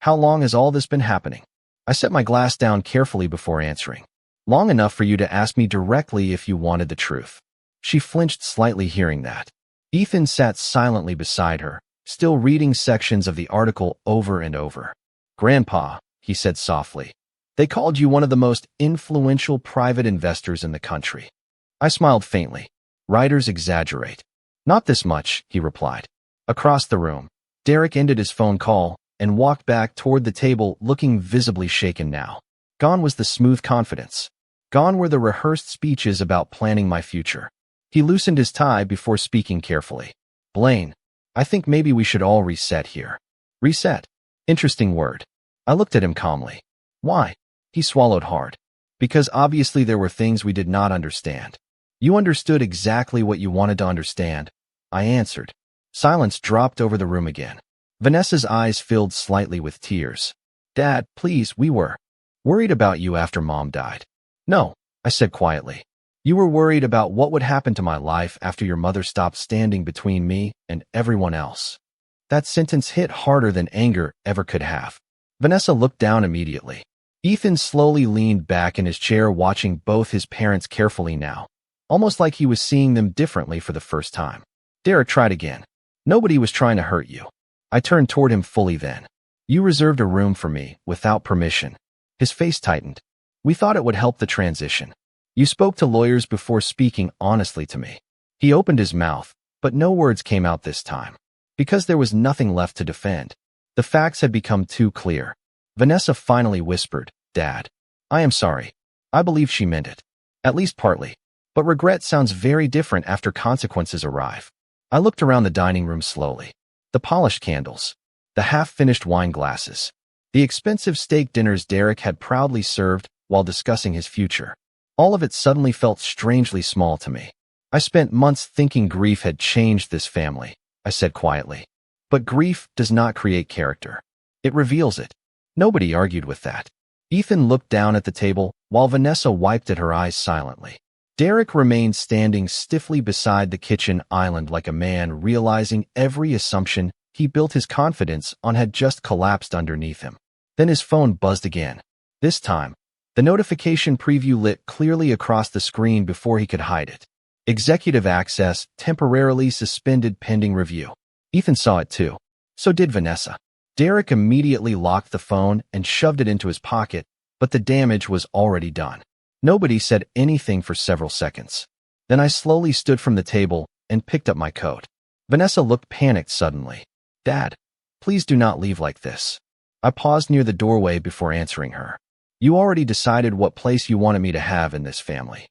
A: how long has all this been happening? I set my glass down carefully before answering. Long enough for you to ask me directly if you wanted the truth. She flinched slightly hearing that. Ethan sat silently beside her, still reading sections of the article over and over. Grandpa, he said softly, they called you one of the most influential private investors in the country. I smiled faintly. Writers exaggerate. Not this much, he replied. Across the room, Derek ended his phone call and walked back toward the table looking visibly shaken now. Gone was the smooth confidence. Gone were the rehearsed speeches about planning my future. He loosened his tie before speaking carefully. Blaine, I think maybe we should all reset here. Reset. Interesting word. I looked at him calmly. Why? He swallowed hard. Because obviously there were things we did not understand. You understood exactly what you wanted to understand, I answered. Silence dropped over the room again. Vanessa's eyes filled slightly with tears. Dad, please, we were worried about you after Mom died. No, I said quietly. You were worried about what would happen to my life after your mother stopped standing between me and everyone else. That sentence hit harder than anger ever could have. Vanessa looked down immediately. Ethan slowly leaned back in his chair, watching both his parents carefully now, almost like he was seeing them differently for the first time. Derek tried again. Nobody was trying to hurt you. I turned toward him fully then. You reserved a room for me, without permission. His face tightened. We thought it would help the transition. You spoke to lawyers before speaking honestly to me. He opened his mouth, but no words came out this time. Because there was nothing left to defend. The facts had become too clear. Vanessa finally whispered, Dad, I am sorry. I believe she meant it. At least partly. But regret sounds very different after consequences arrive. I looked around the dining room slowly. The polished candles. The half-finished wine glasses. The expensive steak dinners Derek had proudly served while discussing his future. All of it suddenly felt strangely small to me. I spent months thinking grief had changed this family, I said quietly. But grief does not create character. It reveals it. Nobody argued with that. Ethan looked down at the table while Vanessa wiped at her eyes silently. Derek remained standing stiffly beside the kitchen island like a man realizing every assumption he built his confidence on had just collapsed underneath him. Then his phone buzzed again. This time, the notification preview lit clearly across the screen before he could hide it. Executive access temporarily suspended pending review. Ethan saw it too. So did Vanessa. Derek immediately locked the phone and shoved it into his pocket, but the damage was already done. Nobody said anything for several seconds. Then I slowly stood from the table and picked up my coat. Vanessa looked panicked suddenly. Dad, please do not leave like this. I paused near the doorway before answering her. You already decided what place you wanted me to have in this family.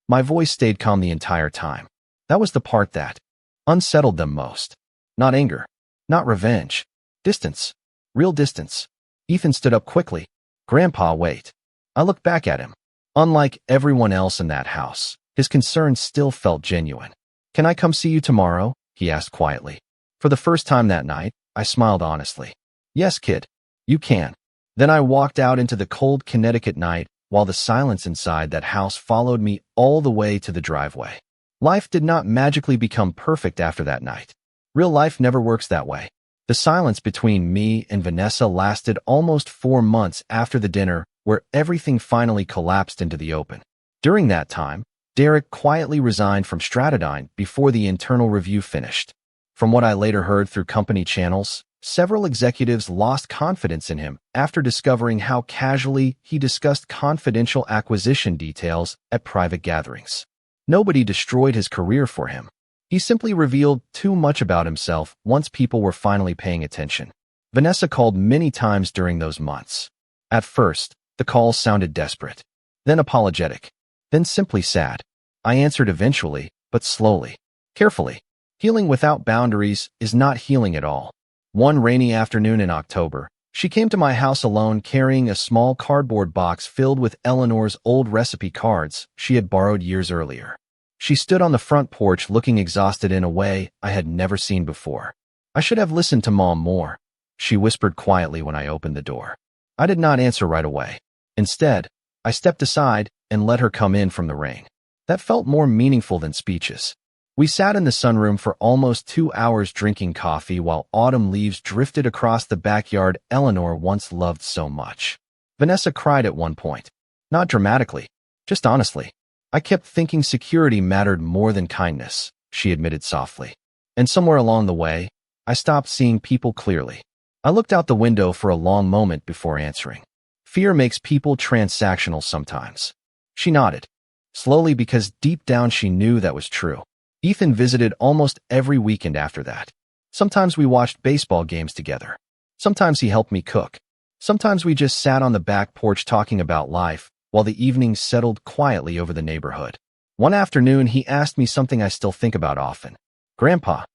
A: My voice stayed calm the entire time. That was the part that unsettled them most. Not anger. Not revenge. Distance. Real distance. Ethan stood up quickly. Grandpa, wait. I looked back at him. Unlike everyone else in that house, his concern still felt genuine. Can I come see you tomorrow? He asked quietly. For the first time that night, I smiled honestly. Yes, kid. You can. Then I walked out into the cold Connecticut night while the silence inside that house followed me all the way to the driveway. Life did not magically become perfect after that night. Real life never works that way. The silence between me and Vanessa lasted almost 4 months after the dinner, where everything finally collapsed into the open. During that time, Derek quietly resigned from Stratodine before the internal review finished. From what I later heard through company channels, several executives lost confidence in him after discovering how casually he discussed confidential acquisition details at private gatherings. Nobody destroyed his career for him. He simply revealed too much about himself once people were finally paying attention. Vanessa called many times during those months. At first, the calls sounded desperate, then apologetic, then simply sad. I answered eventually, but slowly, carefully. Healing without boundaries is not healing at all. One rainy afternoon in October, she came to my house alone carrying a small cardboard box filled with Eleanor's old recipe cards she had borrowed years earlier. She stood on the front porch looking exhausted in a way I had never seen before. I should have listened to Mom more, she whispered quietly when I opened the door. I did not answer right away. Instead, I stepped aside and let her come in from the rain. That felt more meaningful than speeches. We sat in the sunroom for almost 2 hours drinking coffee while autumn leaves drifted across the backyard Eleanor once loved so much. Vanessa cried at one point. Not dramatically, just honestly. I kept thinking security mattered more than kindness, she admitted softly. And somewhere along the way, I stopped seeing people clearly. I looked out the window for a long moment before answering. Fear makes people transactional sometimes. She nodded, slowly because deep down she knew that was true. Ethan visited almost every weekend after that. Sometimes we watched baseball games together. Sometimes he helped me cook. Sometimes we just sat on the back porch talking about life, while the evenings settled quietly over the neighborhood. One afternoon, he asked me something I still think about often. "Grandpa,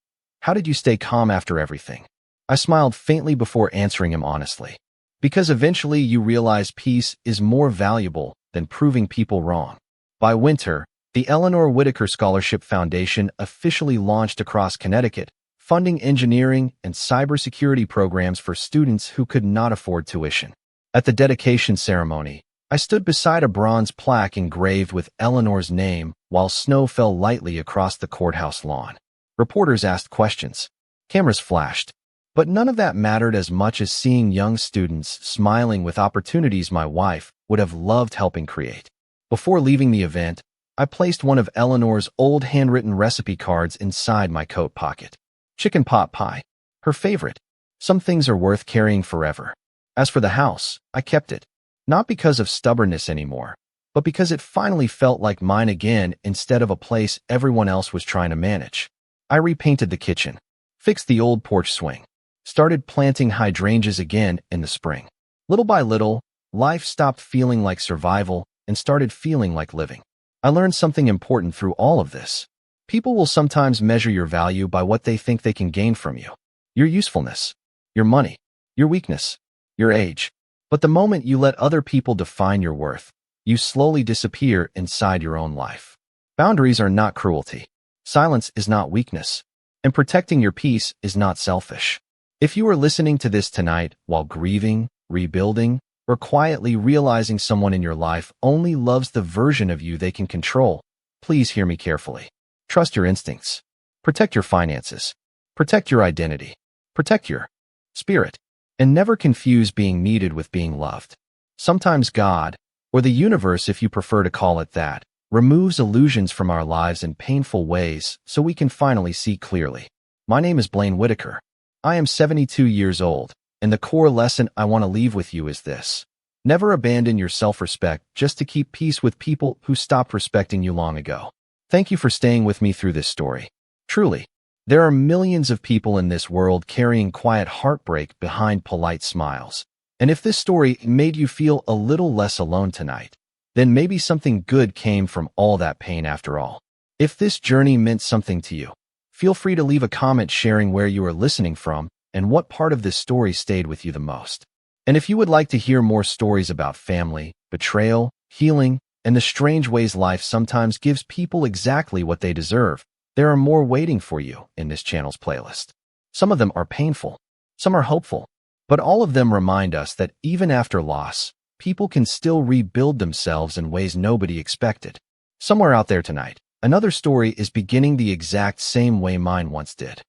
A: how did you stay calm after everything?" I smiled faintly before answering him honestly. Because eventually you realize peace is more valuable than proving people wrong. By winter, the Eleanor Whitaker Scholarship Foundation officially launched across Connecticut, funding engineering and cybersecurity programs for students who could not afford tuition. At the dedication ceremony, I stood beside a bronze plaque engraved with Eleanor's name while snow fell lightly across the courthouse lawn. Reporters asked questions. Cameras flashed. But none of that mattered as much as seeing young students smiling with opportunities my wife would have loved helping create. Before leaving the event, I placed one of Eleanor's old handwritten recipe cards inside my coat pocket. Chicken pot pie, her favorite. Some things are worth carrying forever. As for the house, I kept it. Not because of stubbornness anymore, but because it finally felt like mine again instead of a place everyone else was trying to manage. I repainted the kitchen, fixed the old porch swing, started planting hydrangeas again in the spring. Little by little, life stopped feeling like survival and started feeling like living. I learned something important through all of this. People will sometimes measure your value by what they think they can gain from you. Your usefulness, your money, your weakness, your age. But the moment you let other people define your worth, you slowly disappear inside your own life. Boundaries are not cruelty. Silence is not weakness. And protecting your peace is not selfish. If you are listening to this tonight while grieving, rebuilding, or quietly realizing someone in your life only loves the version of you they can control, please hear me carefully. Trust your instincts. Protect your finances. Protect your identity. Protect your spirit. And never confuse being needed with being loved. Sometimes God, or the universe if you prefer to call it that, removes illusions from our lives in painful ways so we can finally see clearly. My name is Blaine Whitaker. I am 72 years old, and the core lesson I want to leave with you is this. Never abandon your self-respect just to keep peace with people who stopped respecting you long ago. Thank you for staying with me through this story. Truly, there are millions of people in this world carrying quiet heartbreak behind polite smiles. And if this story made you feel a little less alone tonight, then maybe something good came from all that pain after all. If this journey meant something to you, feel free to leave a comment sharing where you are listening from and what part of this story stayed with you the most. And if you would like to hear more stories about family, betrayal, healing, and the strange ways life sometimes gives people exactly what they deserve, there are more waiting for you in this channel's playlist. Some of them are painful, some are hopeful, but all of them remind us that even after loss, people can still rebuild themselves in ways nobody expected. Somewhere out there tonight, another story is beginning the exact same way mine once did.